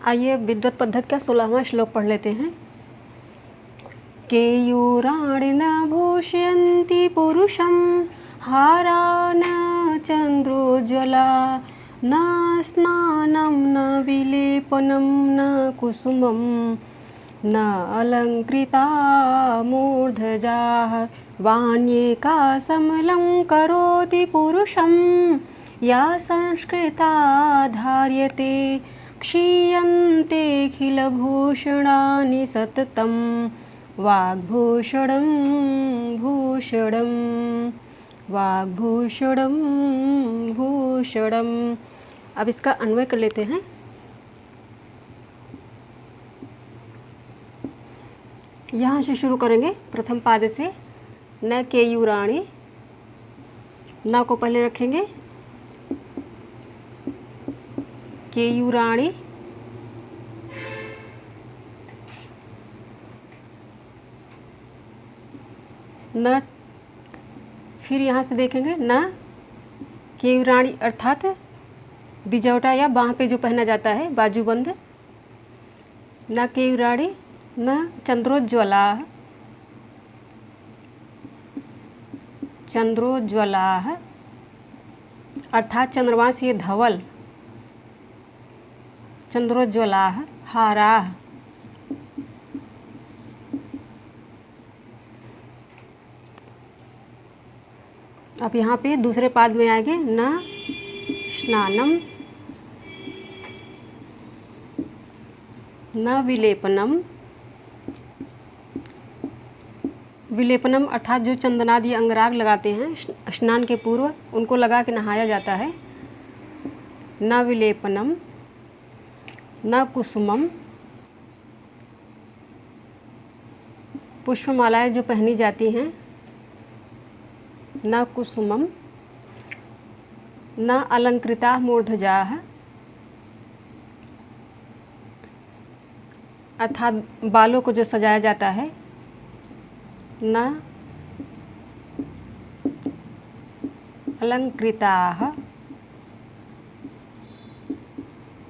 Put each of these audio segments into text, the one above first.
आइए विद्वत पद्धति का 16वां श्लोक पढ़ लेते हैं। केयूराणि न भूषयन्ति पुरुषं हारा न चन्द्रोज्ज्वला न स्नानं न विलेपनं न कुसुमं न अलङ्कृता मूर्धजाः वाण्येका समलं करोति पुरुषं या संस्कृता धार्यते क्षीयन्तेऽखिलभूषणानि सततं वाग्भूषणं भूषणं वाग्भूषणं भूषणं। अब इसका अन्वय कर लेते हैं। यहाँ से शुरू करेंगे प्रथम पाद से। न केयूराणि, न को पहले रखेंगे। केयूराणि न, फिर यहाँ से देखेंगे न केयूराणि अर्थात बिजौटा या बाँह पे जो पहना जाता है बाजूबंद। न केयूराणि न चंद्रोज्ज्वला, चंद्रोज्ज्वला अर्थात चंद्रमा से धवल, चंद्रोज्ज्वला हारा। अब यहाँ पे दूसरे पाद में आएंगे न स्नानम न विलेपनम। विलेपनम अर्थात जो चंदनादि अंगराग लगाते हैं स्नान के पूर्व, उनको लगा के नहाया जाता है। न विलेपनम न कुसुमम, पुष्पमालाएं जो पहनी जाती हैं। न कुसुमम न अलंकृता मूर्धजाः अर्थात बालों को जो सजाया जाता है। न अलंकृताः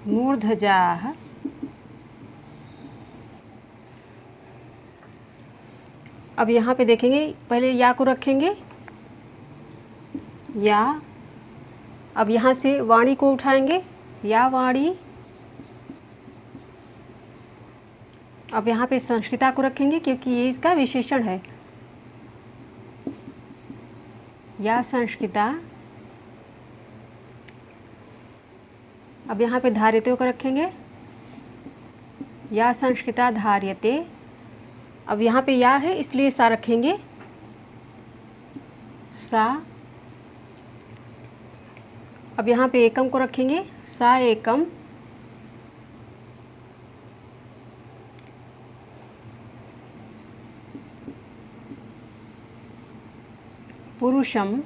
मूर्धजाः। अब यहाँ पे देखेंगे, पहले या को रखेंगे या। अब यहाँ से वाणी को उठाएंगे, या वाणी। अब यहाँ पे संस्कृता को रखेंगे क्योंकि ये इसका विशेषण है, या संस्कृता। अब यहाँ पे धार्यते को रखेंगे, या संस्कृता धार्यते। अब यहाँ पे या है इसलिए सा रखेंगे, सा। अब यहाँ पे एकम को रखेंगे, सा एकम। पुरुषम,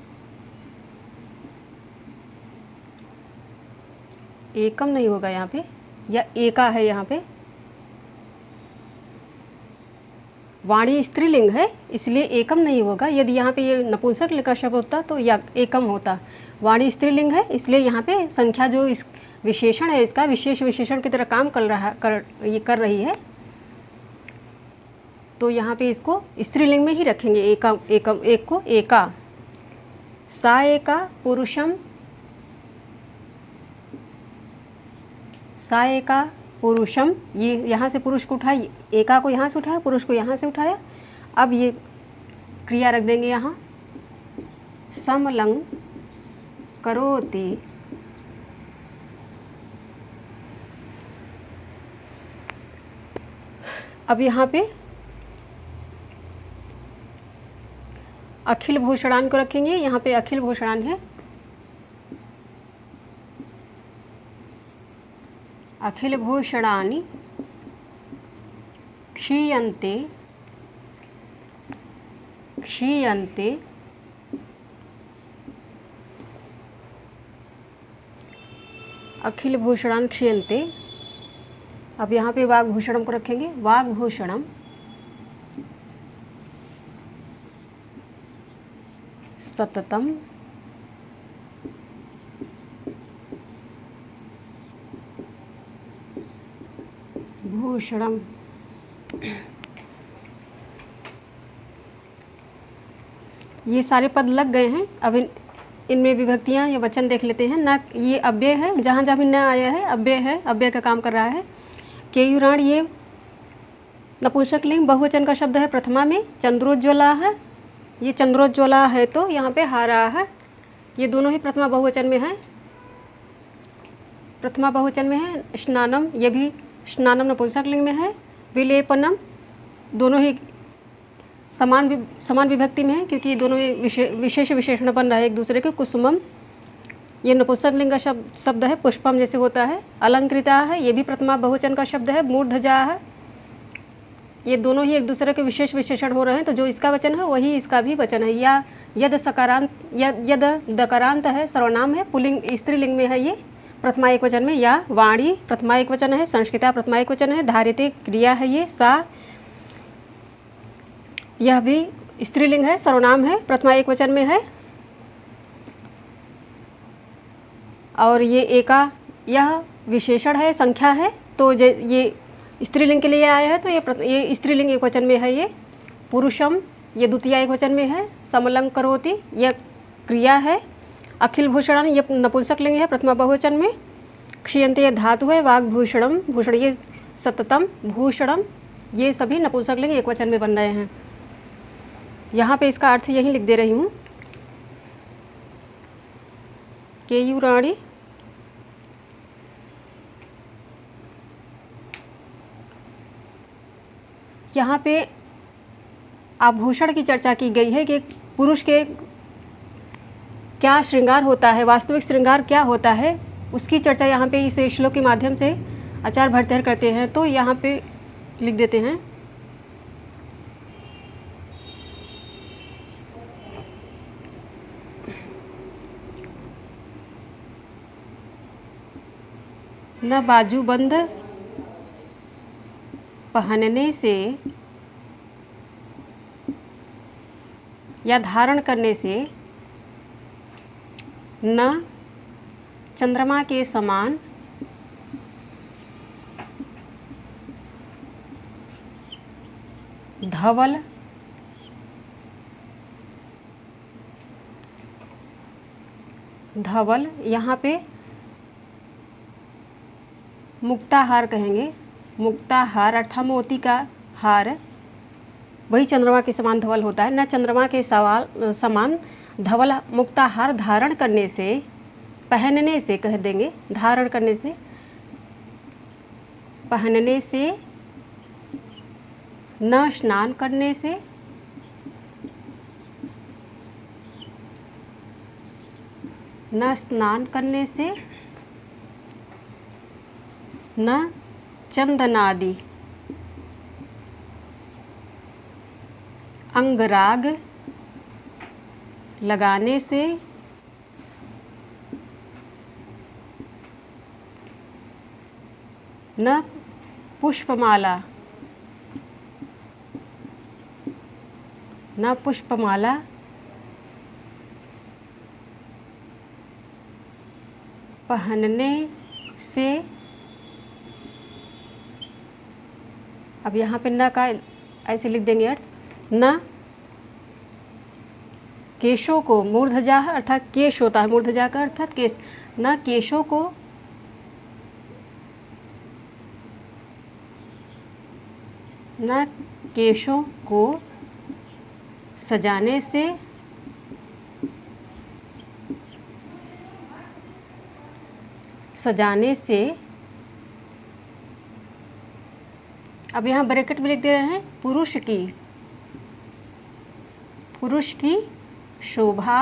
एकम नहीं होगा यहाँ पे, या एका है यहाँ पे। वाणी स्त्रीलिंग है इसलिए एकम नहीं होगा। यदि यहाँ पे ये नपुंसक लिंग का शब्द होता तो या एकम होता। वाणी स्त्रीलिंग है इसलिए यहाँ पे संख्या जो इस विशेषण है इसका विशेष विशेषण की तरह काम कर रही है, तो यहाँ पे इसको स्त्रीलिंग में ही रखेंगे। एकम, एकम, एक को एका। सा एका पुरुषम, सा एका पुरुषम। ये यहाँ से पुरुष को उठाया, एका को यहाँ से उठाया, पुरुष को यहाँ से उठाया। अब ये क्रिया रख देंगे यहाँ, समलं करोति। अब यहाँ पे अखिल भूषणान को रखेंगे। यहाँ पे अखिल भूषणान है, अखिल भूषणानि क्षीयन्ते, क्षीयन्ते। अखिल भूषणान क्षीयन्ते। अब यहाँ पे वाग्भूषणम को रखेंगे, वाग्भूषणम। सततम भूषणम। ये सारे पद लग गए हैं। अब इनमें विभक्तियाँ या वचन देख लेते हैं। न ये अव्यय है, जहाँ जहाँ भी न आया है अव्यय है, अव्यय का काम कर रहा है। केयूराण ये नपुंसक लिंग बहुवचन का शब्द है प्रथमा में। चंद्रोज्ज्वला है, ये चंद्रोज्ज्वला है तो यहाँ पे हारा है, ये दोनों ही प्रथमा बहुवचन में है, प्रथमा बहुवचन में है। स्नानम, ये भी स्नानम नपुंसक लिंग में है। विलेपनम दोनों ही समान विभक्ति में है क्योंकि ये दोनों विशेष विशेषण बन रहा है एक दूसरे के। कुसुमम ये नपुंसक लिंग का शब्द है, पुष्पम जैसे होता है। अलंकृता है, ये भी प्रथमा बहुवचन का शब्द है। मूर्धजा है, ये दोनों ही एक दूसरे के विशेष विशेषण हो रहे हैं, तो जो इसका वचन है वही इसका भी वचन है। या यद सकारांत, यद दकारांत है, सर्वनाम है, पुल्लिंग स्त्रीलिंग में है, ये प्रथमा एक वचन में। या वाणी प्रथमा एक वचन है, संस्कृता प्रथमा एक वचन है। धारिते क्रिया है ये। सा यह भी स्त्रीलिंग है, सर्वनाम है, प्रथमा एक वचन में है। और ये एका यह विशेषण है, संख्या है, तो ये स्त्रीलिंग के लिए आया है तो ये स्त्रीलिंग एक वचन में है। ये पुरुषम ये द्वितीय एक वचन में है। समलम करोति यह क्रिया है। अखिल भूषणम ये नपुंसक लिंग है प्रथमा बहुवचन में। क्षीयन्ते ये धातु है। वाग्भूषणम भूषण ये सततम। भूषणम ये सभी नपुंसक लिंग एक वचन में बन रहे हैं। यहाँ पे इसका अर्थ यही लिख दे रही हूँ। केयूराणी यहाँ पे आभूषण की चर्चा की गई है कि पुरुष के क्या श्रृंगार होता है, वास्तविक श्रृंगार क्या होता है, उसकी चर्चा यहाँ पे इस श्लोक के माध्यम से आचार्य भट्टाचार्य करते हैं। तो यहाँ पे लिख देते हैं। न बाजूबंद पहनने से या धारण करने से न चंद्रमा के समान धवल यहाँ पे मुक्ताहार कहेंगे। मुक्ताहार अर्थात मोती का हार, वही चंद्रमा के समान धवल होता है। न चंद्रमा के समान धवल मुक्ताहार धारण करने से, पहनने से कह देंगे, धारण करने से, पहनने से, न स्नान करने से, न स्नान करने से, न चंदनादि अंगराग लगाने से, न पुष्पमाला, न पुष्पमाला पहनने से। अब यहाँ पे न का ऐसे लिख देंगे अर्थ। न केशों को, मूर्धजा अर्थात केश होता है, मूर्धजा का अर्थात केश। न केशों को, न केशों को सजाने से, सजाने से। अब यहाँ ब्रैकेट में लिख दे रहे हैं पुरुष की शोभा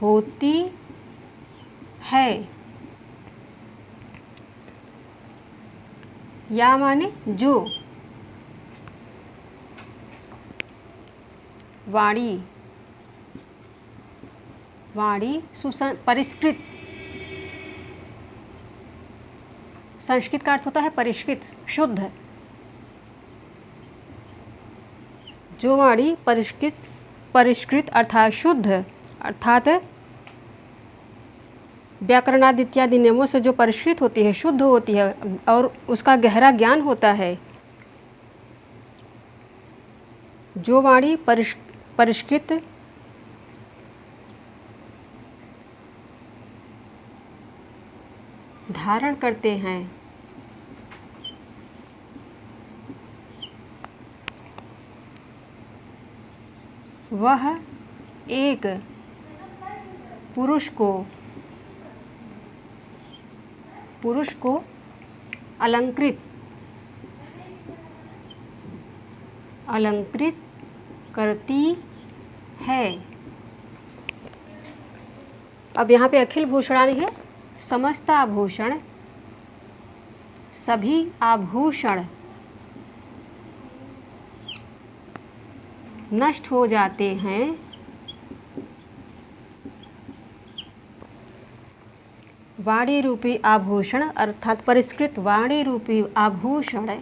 होती है। या माने जो, वाणी परिष्कृत, संस्कृत का अर्थ होता है परिष्कृत, शुद्ध। जो वाणी परिष्कृत अर्थात शुद्ध, अर्थात व्याकरणादि इत्यादि नियमों से जो परिष्कृत होती है, शुद्ध होती है और उसका गहरा ज्ञान होता है, जो वाणी परिष्कृत धारण करते हैं, वह एक पुरुष को अलंकृत करती है। अब यहाँ पे अखिल भूषणानि है, समस्त आभूषण, सभी आभूषण नष्ट हो जाते हैं, वाणी रूपी आभूषण अर्थात परिष्कृत वाणी रूपी आभूषण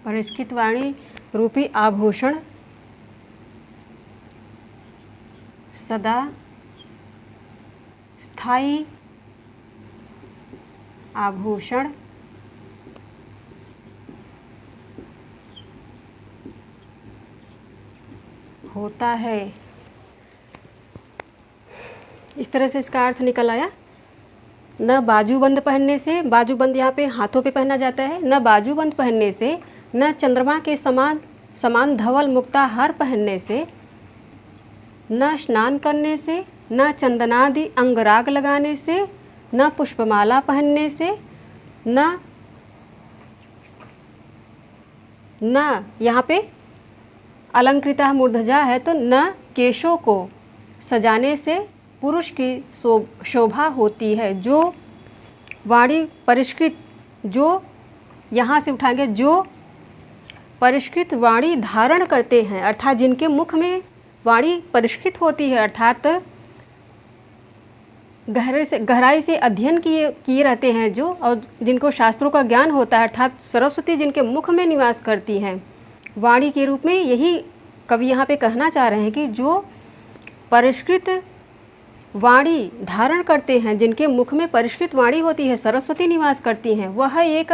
परिष्कृत वाणी रूपी आभूषण सदा स्थायी आभूषण होता है। इस तरह से इसका अर्थ निकल आया। न बाजूबंद पहनने से, बाजूबंद यहाँ पे हाथों पे पहना जाता है, न बाजूबंद पहनने से, न चंद्रमा के समान धवल मुक्ता हार पहनने से, न स्नान करने से, न चंदनादि अंगराग लगाने से, न पुष्पमाला पहनने से, न यहाँ पे अलंकृता मूर्धजा है तो न केशों को सजाने से पुरुष की शोभा होती है। जो वाणी परिष्कृत, जो यहाँ से उठाएंगे, जो परिष्कृत वाणी धारण करते हैं अर्थात जिनके मुख में वाणी परिष्कृत होती है अर्थात गहराई से अध्ययन किए रहते हैं जो, और जिनको शास्त्रों का ज्ञान होता है अर्थात सरस्वती जिनके मुख में निवास करती हैं वाणी के रूप में, यही कवि यहाँ पे कहना चाह रहे हैं कि जो परिष्कृत वाणी धारण करते हैं, जिनके मुख में परिष्कृत वाणी होती है, सरस्वती निवास करती हैं, वह एक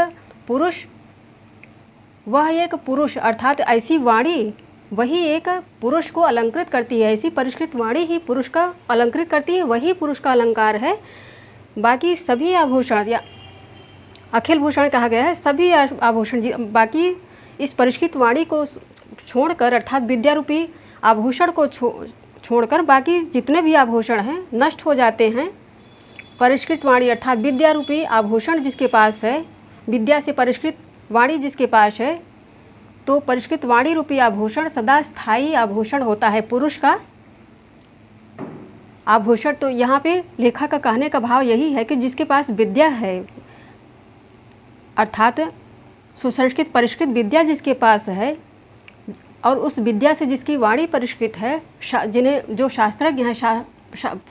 पुरुष अर्थात ऐसी वाणी वही एक पुरुष को अलंकृत करती है। ऐसी परिष्कृत वाणी ही पुरुष का अलंकृत करती है, वही पुरुष का अलंकार है। बाकी सभी आभूषण या अखिल भूषण कहा गया है, सभी आभूषण बाकी इस परिष्कृत वाणी को छोड़कर अर्थात विद्या रूपी आभूषण को छोड़कर बाकी जितने भी आभूषण हैं नष्ट हो जाते हैं। परिष्कृत वाणी अर्थात विद्या रूपी आभूषण जिसके पास है, विद्या से परिष्कृत वाणी जिसके पास है, तो परिष्कृत वाणी रूपी आभूषण सदा स्थायी आभूषण होता है पुरुष का आभूषण। तो यहाँ पे लेखक का कहने का भाव यही है कि जिसके पास विद्या है अर्थात सुसंस्कृत परिष्कृत विद्या जिसके पास है और उस विद्या से जिसकी वाणी परिष्कृत है, जिन्हें जो शास्त्रज्ञ हैं,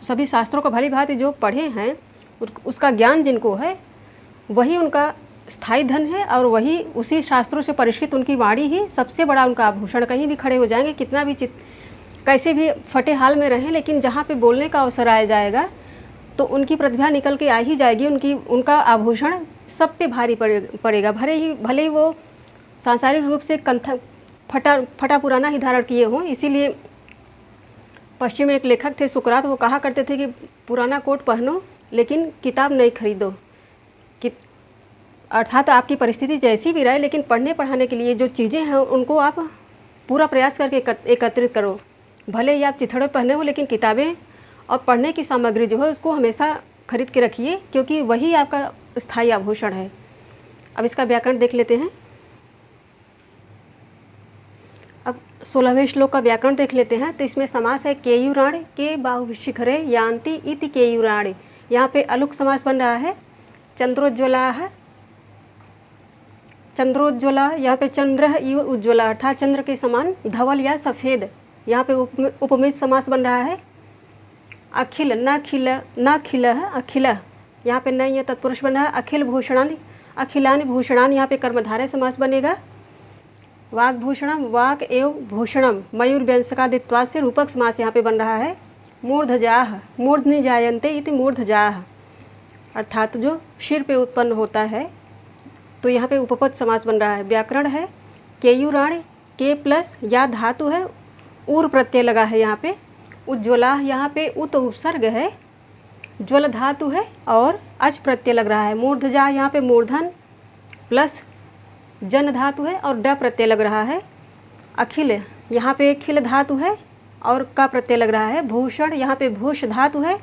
सभी शास्त्रों को भली भांति जो पढ़े हैं, उसका ज्ञान जिनको है, वही उनका स्थायी धन है और वही उसी शास्त्रों से परिष्कृत उनकी वाणी ही सबसे बड़ा उनका आभूषण। कहीं भी खड़े हो जाएंगे, कितना भी कैसे भी फटे हाल में रहें, लेकिन जहाँ पे बोलने का अवसर आया जाएगा तो उनकी प्रतिभा निकल के आ ही जाएगी। उनका आभूषण सब पे भारी पड़ेगा। भले ही वो सांसारिक रूप से फटा पुराना ही धारण किए हों। इसीलिए पश्चिम में एक लेखक थे सुकरात, वो कहा करते थे कि पुराना कोट पहनो लेकिन किताब नहीं खरीदो। अर्थात आपकी परिस्थिति जैसी भी रहे, लेकिन पढ़ने पढ़ाने के लिए जो चीज़ें हैं उनको आप पूरा प्रयास करके एकत्रित करो। भले ही आप चिथड़े पहने हो, लेकिन किताबें और पढ़ने की सामग्री जो है उसको हमेशा खरीद के रखिए, क्योंकि वही आपका स्थायी आभूषण है। अब इसका व्याकरण देख लेते हैं। अब 16वें श्लोक का व्याकरण देख लेते हैं। तो इसमें समास है केयुराण के बाहुशिखरे यान्ति इति केयुराण। यहाँ पे अलुक समास बन रहा है। चंद्रोज्ज्वला है, चंद्रोज्ज्वला, यहाँ पे चंद्र इव उज्ज्वला अर्थात चंद्र के समान धवल या सफ़ेद। यहाँ पे उपमित समास बन रहा है। अखिल न खिल है, अखिल, यहाँ पे न ये तत्पुरुष बन रहा है। अखिल भूषणानि अखिलानि भूषणानि, यहाँ पे कर्मधारय समास बनेगा। वाग्भूषणम, वाक एव भूषणम, मयूर व्यंजकादित्वात् से रूपक समास यहाँ पे बन रहा है। मूर्धजाः, मूर्धनि जायन्ते इति मूर्धजाः, अर्थात जो सिर पे उत्पन्न होता है, तो यहाँ पे उपपद समास बन रहा है। व्याकरण है केयुराणि, के प्लस या धातु है, ऊर प्रत्यय लगा है यहाँ पे। उज्ज्वला, यहाँ पे उत उपसर्ग है, ज्वल धातु है और अच प्रत्यय लग रहा है। मूर्धजा, यहाँ पे मूर्धन प्लस जन धातु है और ड प्रत्यय लग रहा है। अखिल, यहाँ पे खिल धातु है और का प्रत्यय लग रहा है। भूषण, यहाँ पे भूष धातु है,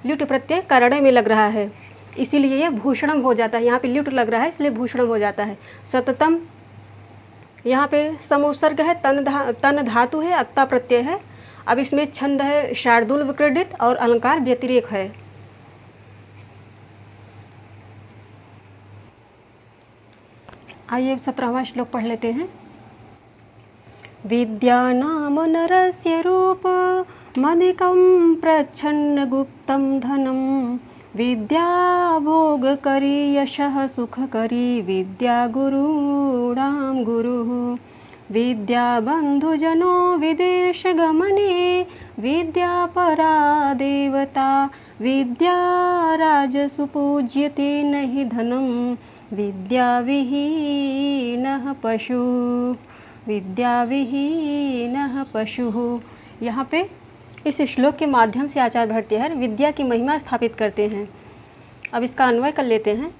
ल्युट प्रत्यय करणे में लग रहा है, इसीलिए ये भूषणम हो जाता है। यहाँ पे ल्युट लग रहा है इसलिए भूषणम हो जाता है। सततम, यहाँ पे समुपसर्ग है, तन धातु है, अत्ता प्रत्यय है। अब इसमें छंद है शार्दूल विक्रीडित और अलंकार व्यतिरेक है। आइए 17वां श्लोक पढ़ लेते हैं। विद्या नाम नरस्य रूप मदिकं प्रच्छन्न गुप्तं धनं, विद्या भोगकरी यशः सुखकरी, विद्या गुरूणां गुरुः, विद्या बन्धुजनो विदेशगमने, विद्या परा देवता, विद्या राजसु पूज्यते न हि धनं, विद्या विहीनः पशु, विद्या विहीनः पशुः। यहाँ पे इस श्लोक के माध्यम से आचार्य भट्टाचार्य विद्या की महिमा स्थापित करते हैं। अब इसका अन्वय कर लेते हैं।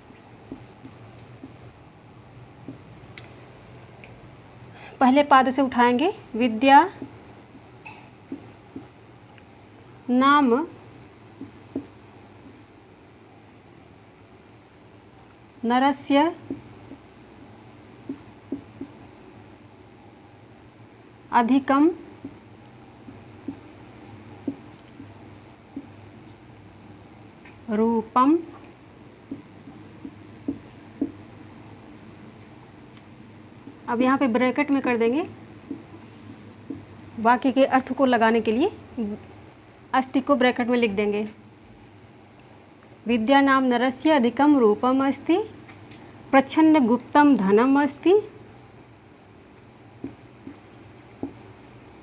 पहले पाद से उठाएंगे। विद्या नाम नरस्य अधिकम रूपम अब यहाँ पे ब्रैकेट में कर देंगे वाक्य के अर्थ को लगाने के लिए, अस्ति को ब्रैकेट में लिख देंगे। विद्या नाम नरस्य अधिकम रूपम अस्ति, प्रच्छन्न गुप्तम धनम अस्ति,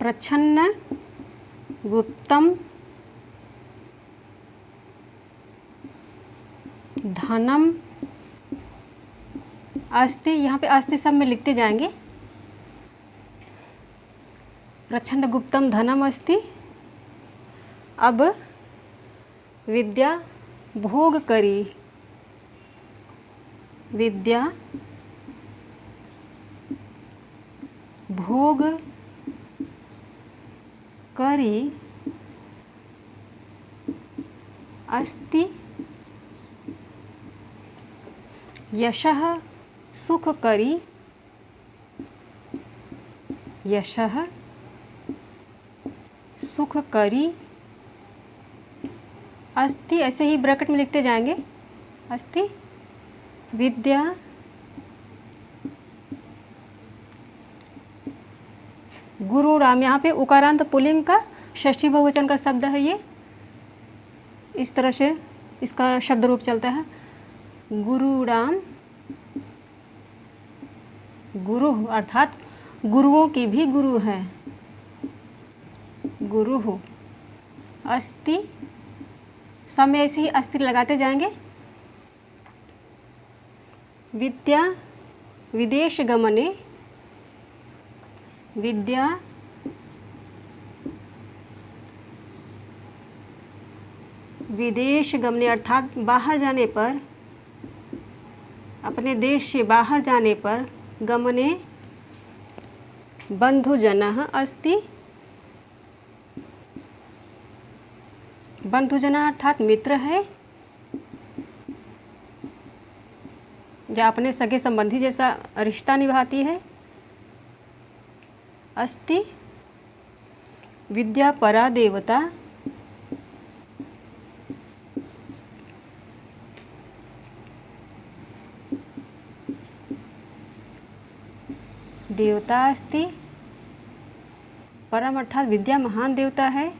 प्रच्छन्न गुप्तम धनम अस्ति। यहाँ पे अस्ति सब में लिखते जाएंगे। प्रच्छन्न गुप्तम धनम अस्ति। अब विद्या भोग करी, विद्या भोग करी अस्ति, यशः सुख करी, यशः सुख करी अस्ति। ऐसे ही ब्रैकेट में लिखते जाएंगे। अस्ति विद्या गुरुराम, यहाँ पे उकारांत पुल्लिंग का षष्ठी बहुवचन का शब्द है ये। इस तरह से इसका शब्द रूप चलता है। गुरुराम, गुरु अर्थात गुरुओं की भी गुरु है, गुरु अस्ति। सब में ऐसे ही अस्ति लगाते जाएंगे। विद्या विदेश गमने, विद्या विदेश गमने अर्थात बाहर जाने पर, अपने देश से बाहर जाने पर, गमने बंधुजनः अस्ति। बंधुजना अर्थात मित्र है या अपने सगे संबंधी जैसा रिश्ता निभाती है। अस्ति विद्या परा देवता, देवता अस्ति। परम अर्थात विद्या महान देवता है।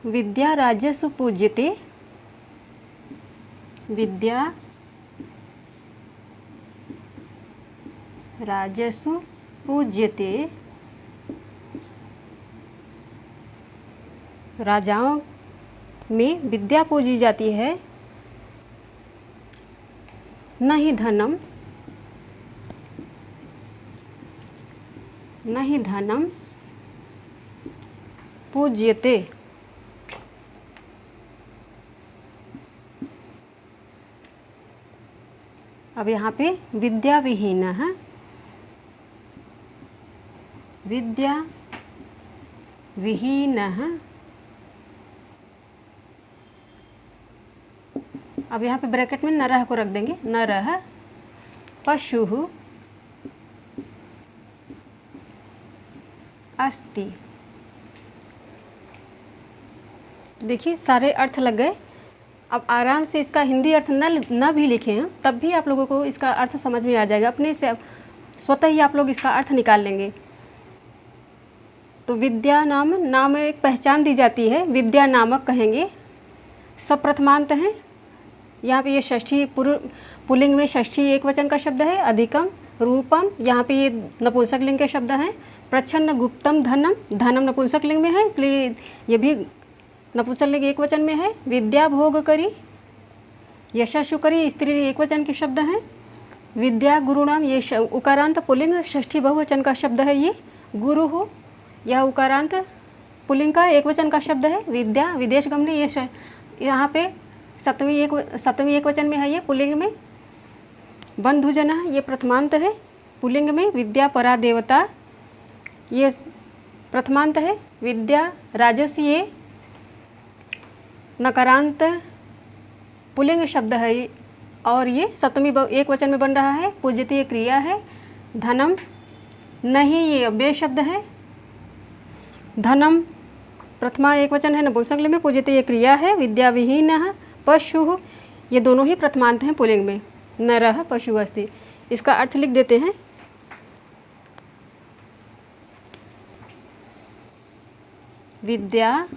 विद्या राजस्व पूज्यते, विद्या राजसु पूज्यते, राजाओं में विद्या पूजी जाती है। न ही धनम, न ही धनम पूज्यते। अब यहाँ पे विद्या विहीन है, विद्या विहीन है। अब यहाँ पे ब्रैकेट में नरह को रख देंगे, नरह पशु अस्ति। देखिए सारे अर्थ लग गए। अब आराम से इसका हिंदी अर्थ न भी लिखे हैं तब भी आप लोगों को इसका अर्थ समझ में आ जाएगा, अपने से स्वतः ही आप लोग इसका अर्थ निकाल लेंगे। तो विद्या नाम एक पहचान दी जाती है, विद्या नामक कहेंगे। सब प्रथमांत हैं। यहाँ पे ये षष्ठी पुल्लिंग में षष्ठी एक वचन का शब्द है। अधिकम रूपम, यहाँ पे ये नपुंसक लिंग के शब्द हैं। प्रच्छन्न गुप्तम धनम, धनम नपुंसक लिंग में है इसलिए ये भी नपुंसक लिंग एक वचन में है। विद्या भोग करी, यशस्सु करी स्त्री एक वचन के शब्द हैं। विद्या गुरुणाम, ये उकारांत पुल्लिंग षष्ठी बहुवचन का शब्द है। ये गुरु हो, यह उकारांत पुल्लिंग का एक वचन का शब्द है। विद्या विदेश गमने, ये यहाँ पे सप्तमी एक वचन में है ये पुल्लिंग में। बंधुजन, ये प्रथमांत है पुल्लिंग में। विद्या परा देवता, ये प्रथमांत है। विद्या राजसी, ये नकारांत पुल्लिंग शब्द है और ये सप्तमी एक वचन में बन रहा है। पूज्यते ये क्रिया है। धनम नहीं, ये अव्यय शब्द है। धनम प्रथमा एक वचन है नपुंसक लिंग में, पूज्यते ये क्रिया है। विद्या विहीन पशु, ये दोनों ही प्रथमांत हैं पुल्लिंग में। नरः पशु अस्ति। इसका अर्थ लिख देते हैं। विद्या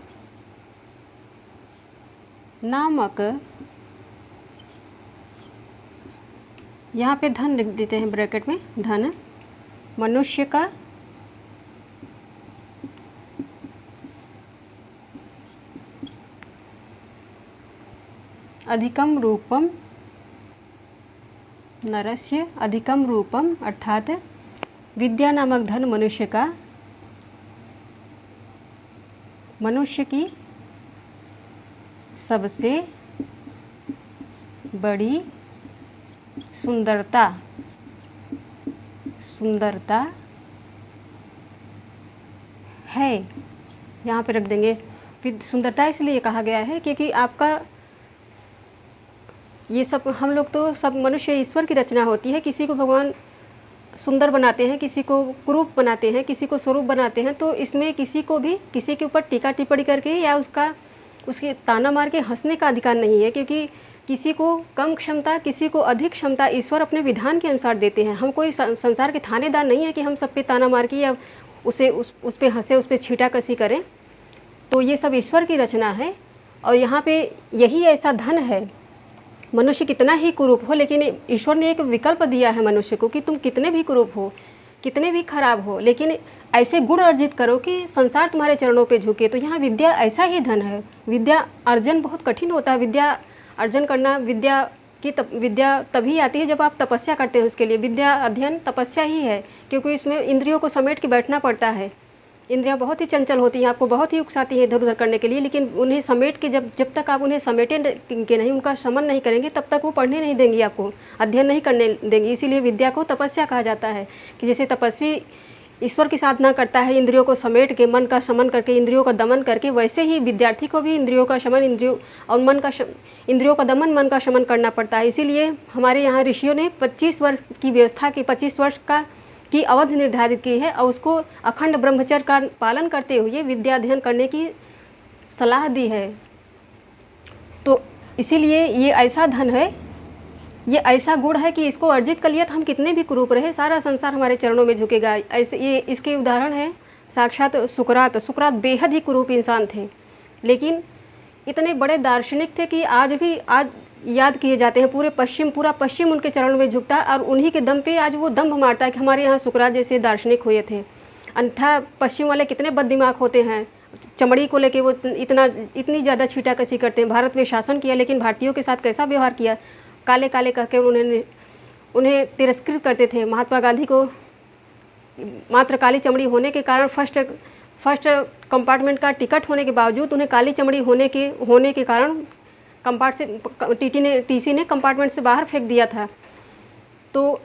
नामक, यहाँ पे धन लिख देते हैं ब्रैकेट में, धन मनुष्य का अधिकम रूपम नरस्य, अधिकम रूपम अर्थात विद्या नामक धन मनुष्य का, मनुष्य की सबसे बड़ी सुंदरता है। यहाँ पे रख देंगे। फिर सुंदरता इसलिए कहा गया है क्योंकि आपका ये सब, हम लोग तो सब मनुष्य ईश्वर की रचना होती है। किसी को भगवान सुंदर बनाते हैं, किसी को कुरूप बनाते हैं, किसी को स्वरूप बनाते हैं। तो इसमें किसी को भी किसी के ऊपर टीका टिप्पणी करके या उसके ताना मार के हंसने का अधिकार नहीं है, क्योंकि किसी को कम क्षमता, किसी को अधिक क्षमता ईश्वर अपने विधान के अनुसार देते हैं। हम कोई संसार के थानेदार नहीं है कि हम सब पे ताना मार के या उस पे हंसे, उस पे छीटा कसी करें। तो ये सब ईश्वर की रचना है। और यहाँ पे यही ऐसा धन है, मनुष्य कितना ही कुरूप हो, लेकिन ईश्वर ने एक विकल्प दिया है मनुष्य को कि तुम कितने भी कुरूप हो, कितने भी खराब हो, लेकिन ऐसे गुण अर्जित करो कि संसार तुम्हारे चरणों पे झुके। तो यहाँ विद्या ऐसा ही धन है। विद्या अर्जन बहुत कठिन होता है। विद्या अर्जन करना, विद्या तभी आती है जब आप तपस्या करते हैं उसके लिए। विद्या अध्ययन तपस्या ही है, क्योंकि इसमें इंद्रियों को समेट के बैठना पड़ता है। इंद्रियां बहुत ही चंचल होती हैं, आपको बहुत ही उकसाती हैं इधर उधर करने के लिए, लेकिन उन्हें समेट के जब तक आप उन्हें समेटे के नहीं, उनका शमन नहीं करेंगे, तब तक वो पढ़ने नहीं देंगी, आपको अध्ययन नहीं करने देंगी। इसीलिए विद्या को तपस्या कहा जाता है कि जैसे तपस्वी ईश्वर की साधना करता है इंद्रियों को समेट के, मन का शमन करके, इंद्रियों का दमन करके, वैसे ही विद्यार्थी को भी इंद्रियों का शमन, इंद्रियों का दमन, मन का शमन करना पड़ता है। इसीलिए हमारे यहाँ ऋषियों ने 25 वर्ष की व्यवस्था की, 25 वर्ष की अवधि निर्धारित की है और उसको अखंड ब्रह्मचर्य का पालन करते हुए विद्या अध्ययन करने की सलाह दी है। तो इसीलिए ये ऐसा धन है, ये ऐसा गुण है कि इसको अर्जित कर लिया तो हम कितने भी कुरूप रहे, सारा संसार हमारे चरणों में झुकेगा। ऐसे ये इसके उदाहरण है साक्षात सुकरात बेहद ही कुरूप इंसान थे, लेकिन इतने बड़े दार्शनिक थे कि आज याद किए जाते हैं। पूरा पश्चिम उनके चरणों में झुकता है और उन्हीं के दम पे आज वो दंभ मारता है कि हमारे यहाँ सुकरात जैसे दार्शनिक हुए थे। अन्यथा पश्चिम वाले कितने बददिमाग होते हैं, चमड़ी को लेके वो इतनी ज़्यादा छीटाकशी करते हैं। भारत में शासन किया लेकिन भारतीयों के साथ कैसा व्यवहार किया, काले काले कह के उन्हें तिरस्कृत करते थे। महात्मा गांधी को मात्र काली चमड़ी होने के कारण फर्स्ट कंपार्टमेंट का टिकट होने के बावजूद उन्हें काली चमड़ी होने के कारण टीसी ने कंपार्टमेंट से बाहर फेंक दिया था। तो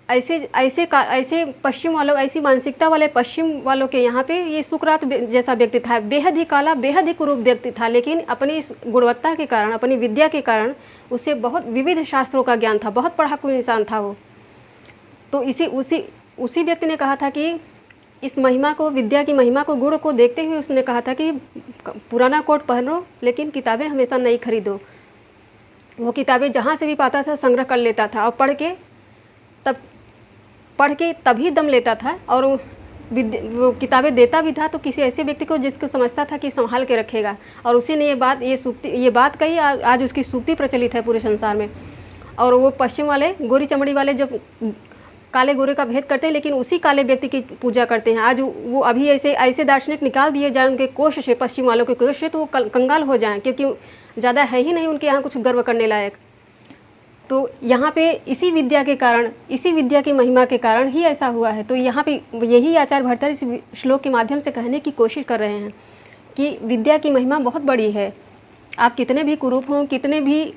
ऐसे पश्चिम वालों, ऐसी मानसिकता वाले पश्चिम वालों के यहाँ पे ये सुकरात जैसा व्यक्ति था, बेहद ही काला, बेहद ही कुरूप व्यक्ति था, लेकिन अपनी गुणवत्ता के कारण, अपनी विद्या के कारण उसे बहुत विविध शास्त्रों का ज्ञान था, बहुत पढ़ाकू इंसान था वो। तो उसी व्यक्ति ने कहा था कि इस महिमा को, विद्या की महिमा को, गुण को देखते हुए उसने कहा था कि पुराना कोट पहनो लेकिन किताबें हमेशा नई खरीदो। वो किताबें जहाँ से भी पाता था संग्रह कर लेता था और पढ़ के तभी दम लेता था। और वो किताबें देता भी था तो किसी ऐसे व्यक्ति को जिसको समझता था कि संभाल के रखेगा। और उसी ने ये बात कही, आज उसकी सूक्ति प्रचलित है पूरे संसार में। और वो पश्चिम वाले, गोरी चमड़ी वाले जब काले गोरे का भेद करते हैं लेकिन उसी काले व्यक्ति की पूजा करते हैं। आज वो अभी ऐसे दार्शनिक निकाल दिए जाए उनके कोश से, पश्चिम वालों के कोश से, तो वो कंगाल हो जाएं, क्योंकि ज़्यादा है ही नहीं उनके यहाँ कुछ गर्व करने लायक। तो यहाँ पे इसी विद्या के कारण, इसी विद्या की महिमा के कारण ही ऐसा हुआ है। तो यहाँ पे यही आचार्य भट्टर इस श्लोक के माध्यम से कहने की कोशिश कर रहे हैं कि विद्या की महिमा बहुत बड़ी है। आप कितने भी कुरूप हों, कितने भी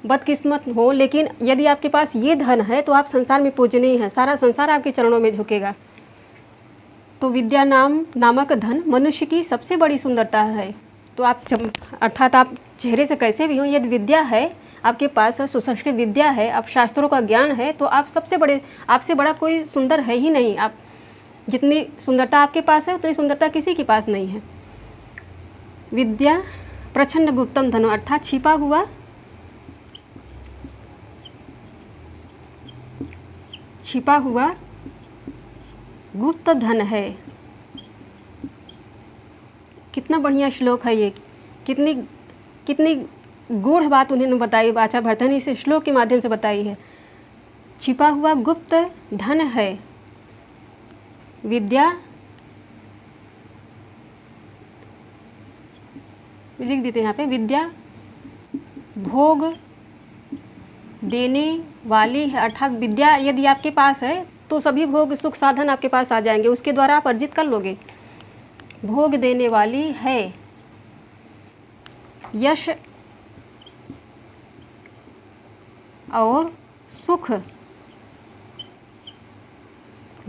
बदकिस्मत हो, लेकिन यदि आपके पास ये धन है तो आप संसार में पूजनीय हैं, सारा संसार आपके चरणों में झुकेगा। तो विद्या नामक धन मनुष्य की सबसे बड़ी सुंदरता है। तो अर्थात आप चेहरे से कैसे भी हों, यदि विद्या है आपके पास, सुसंस्कृत विद्या है, आप शास्त्रों का ज्ञान है, तो आप आपसे बड़ा कोई सुंदर है ही नहीं। आप जितनी सुंदरता आपके पास है उतनी सुंदरता किसी के पास नहीं है। विद्या प्रच्छन्न गुप्तम धन, अर्थात छिपा हुआ गुप्त धन है। कितना बढ़िया श्लोक है ये, कितनी गूढ़ बात उन्होंने बताई, आचार्य भट्टर ने इस श्लोक के माध्यम से बताई है। छिपा हुआ गुप्त धन है विद्या, लिख देते हैं यहाँ पे, विद्या भोग देने वाली है। अर्थात विद्या यदि आपके पास है तो सभी भोग सुख साधन आपके पास आ जाएंगे, उसके द्वारा आप अर्जित कर लोगे। भोग देने वाली है, यश और सुख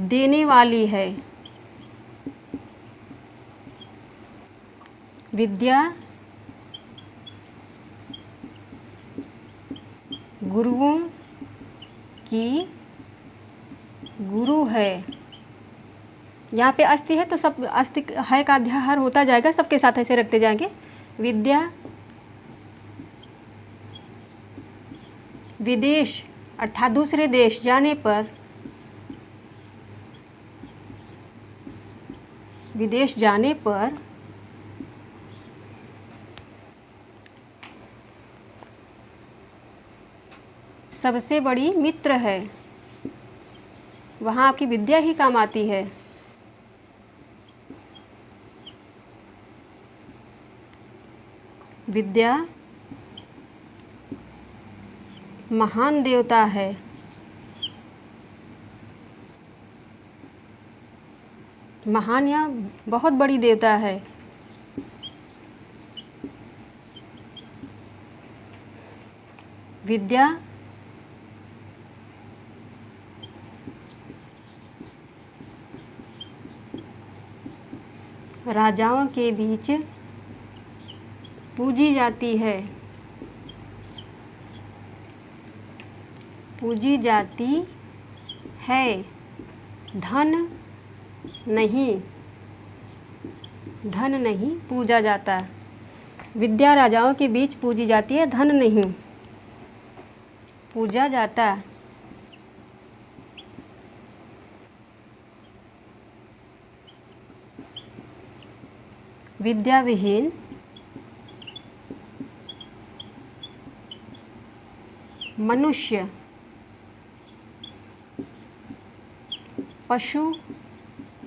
देने वाली है। विद्या गुरुओं की गुरु है। यहाँ पे अस्ति है तो सब अस्ति है का अध्याहार होता जाएगा, सबके साथ ऐसे रखते जाएंगे। विद्या विदेश अर्थात दूसरे देश जाने पर, विदेश जाने पर सबसे बड़ी मित्र है। वहाँ आपकी विद्या ही काम आती है। विद्या महान देवता है। महान या बहुत बड़ी देवता है। विद्या राजाओं के बीच पूजी जाती है। पूजी जाती है, धन नहीं पूजा जाता। विद्या राजाओं के बीच पूजी जाती है, धन नहीं पूजा जाता। विद्या विहीन मनुष्य पशु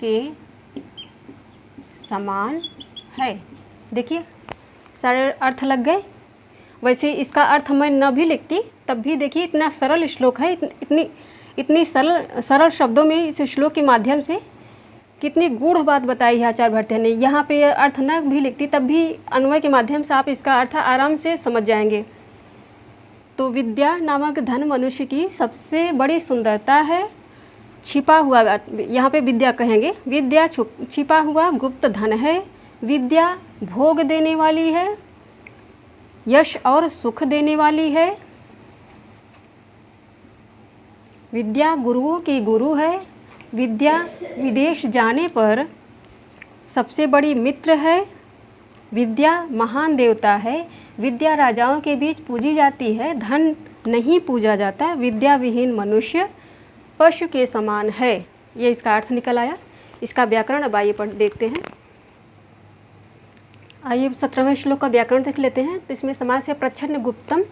के समान है। देखिए सारे अर्थ लग गए। वैसे इसका अर्थ मैं न भी लिखती तब भी देखिए इतना सरल श्लोक है, इतनी सरल शब्दों में इस श्लोक के माध्यम से कितनी गूढ़ बात बताई है आचार्य भट्टाचार्य ने। यहाँ पे अर्थ न भी लिखती तब भी अन्वय के माध्यम से आप इसका अर्थ आराम से समझ जाएंगे। तो विद्या नामक धन मनुष्य की सबसे बड़ी सुंदरता है। छिपा हुआ, यहाँ पे विद्या कहेंगे, विद्या छिपा हुआ गुप्त धन है। विद्या भोग देने वाली है, यश और सुख देने वाली है। विद्या गुरुओं की गुरु है। विद्या विदेश जाने पर सबसे बड़ी मित्र है। विद्या महान देवता है। विद्या राजाओं के बीच पूजी जाती है, धन नहीं पूजा जाता। विद्या विहीन मनुष्य पशु के समान है। ये इसका अर्थ निकल आया। इसका व्याकरण अब आइए पढ़ देखते हैं। आइए 17वें श्लोक का व्याकरण देख लेते हैं। तो इसमें समास है प्रच्छन्न गुप्तम,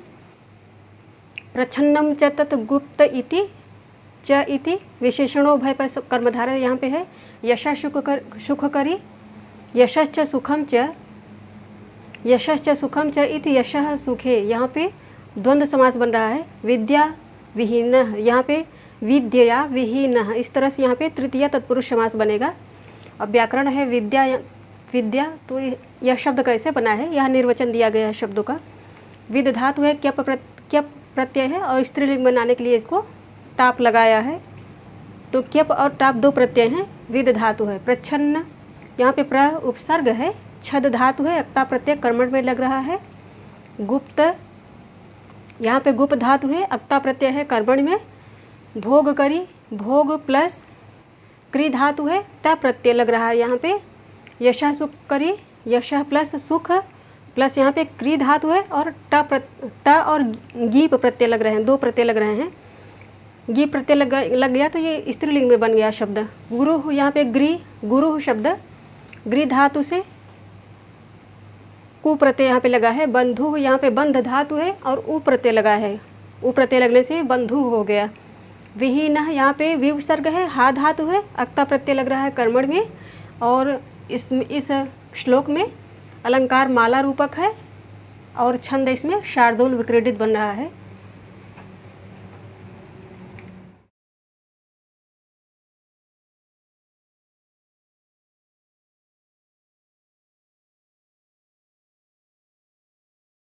प्रच्छन्नम च तत् गुप्त इति च इति विशेषणों भय पर कर्मधारय यहाँ पे है। यशः सुख करी, यशश्च सुखम च इति यशः सुखे। यहाँ पे द्वंद्व समास बन रहा है। विद्या विहीन, यहाँ पे विद्या विहीन, इस तरह से यहाँ पे तृतीय तत्पुरुष समास बनेगा। अब व्याकरण है विद्या, तो यह शब्द कैसे बना है, यह निर्वचन दिया गया है शब्दों का। विद धातु है, क्यप प्रत्यय है और स्त्रीलिंग बनाने के लिए इसको टाप लगाया है। तो क्यप और टाप दो प्रत्यय हैं, विद धातु है। प्रच्छन्न यहाँ पे प्र उपसर्ग है, छद धातु है, अक्ता प्रत्यय कर्मण में लग रहा है। गुप्त यहाँ पे गुप्त धातु है, अक्ता प्रत्यय है कर्मण में। भोग करी, भोग प्लस क्री धातु है, ट प्रत्यय लग रहा है यहाँ पे। यशः सुख करी, यशः प्लस सुख प्लस यहाँ पे क्री धातु है और ट और गीप प्रत्यय लग रहे हैं, दो प्रत्यय लग रहे हैं। गीप प्रत्यय लग गया तो ये स्त्रीलिंग में बन गया शब्द। गुरु यहाँ पे गुरु शब्द ग्री धातु से कु प्रत्यय यहाँ पे लगा है। बंधु यहाँ पे बंध धातु है और उ प्रत्यय लगा है, उ प्रत्यय लगने से बंधु हो गया। विहीन यहाँ पे विसर्ग है, हा धातु है, अक्ता प्रत्यय लग रहा है कर्मण में। और इस श्लोक में अलंकार माला रूपक है और छंद इसमें शार्दूल विक्रीडित बन रहा है।